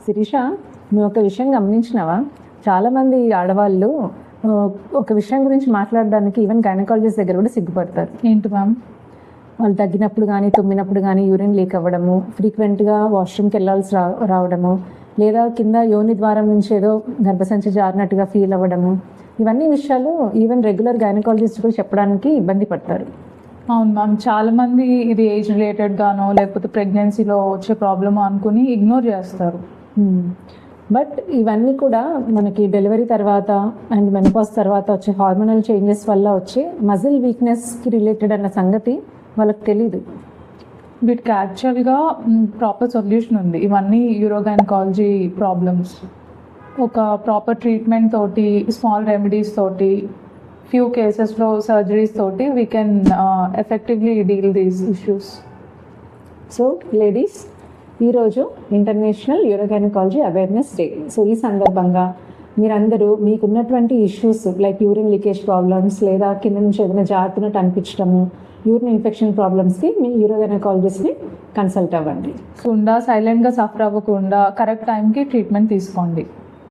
శిరీష, నువ్వు ఒక విషయం గమనించినావా? చాలామంది ఆడవాళ్ళు ఒక విషయం గురించి మాట్లాడడానికి ఈవెన్ గైనకాలజిస్ట్ దగ్గర కూడా సిగ్గుపడతారు. ఏంటి మ్యామ్? వాళ్ళు తగ్గినప్పుడు కానీ తుమ్మినప్పుడు కానీ యూరిన్ లీక్ అవ్వడము, ఫ్రీక్వెంట్గా వాష్రూమ్కి వెళ్ళాల్సి రావడము, లేదా కింద యోని ద్వారం నుంచి ఏదో గర్భసంచి జారినట్టుగా ఫీల్ అవ్వడము, ఇవన్నీ విషయాలు ఈవెన్ రెగ్యులర్ గైనకాలజిస్ట్ కూడా చెప్పడానికి ఇబ్బంది పడతారు. అవును మ్యామ్, చాలామంది ఇది ఏజ్ రిలేటెడ్గానో లేకపోతే ప్రెగ్నెన్సీలో వచ్చే ప్రాబ్లమ్ అనుకుని ఇగ్నోర్ చేస్తారు. బట్ ఇవన్నీ కూడా మనకి డెలివరీ తర్వాత అండ్ మెనోపాజ్ తర్వాత వచ్చే హార్మోనల్ చేంజెస్ వల్ల వచ్చే మజిల్ వీక్నెస్కి రిలేటెడ్ అన్న సంగతి వాళ్ళకి తెలీదు. వీటికి యాక్చువల్గా ప్రాపర్ సొల్యూషన్ ఉంది. ఇవన్నీ యూరోగైనకాలజీ ప్రాబ్లమ్స్ ఒక ప్రాపర్ ట్రీట్మెంట్ తోటి, స్మాల్ రెమెడీస్ తోటి, ఫ్యూ కేసెస్లో సర్జరీస్ తోటి we can effectively deal these issues. So ladies, ఈరోజు ఇంటర్నేషనల్ యూరోగైనకాలజీ అవేర్నెస్ డే. సో ఈ సందర్భంగా మీరందరూ మీకున్నటువంటి issues like urine leakage problems, లేదా కింద నుంచి ఏదైనా జారుతున్నట్టు అనిపించడము, యూరిన్ ఇన్ఫెక్షన్ ప్రాబ్లమ్స్కి మీ యూరోగైనకాలజిస్ట్ని కన్సల్ట్ అవ్వండి. సైలెంట్గా సఫర్ అవ్వకుండా కరెక్ట్ టైంకి ట్రీట్మెంట్ తీసుకోండి.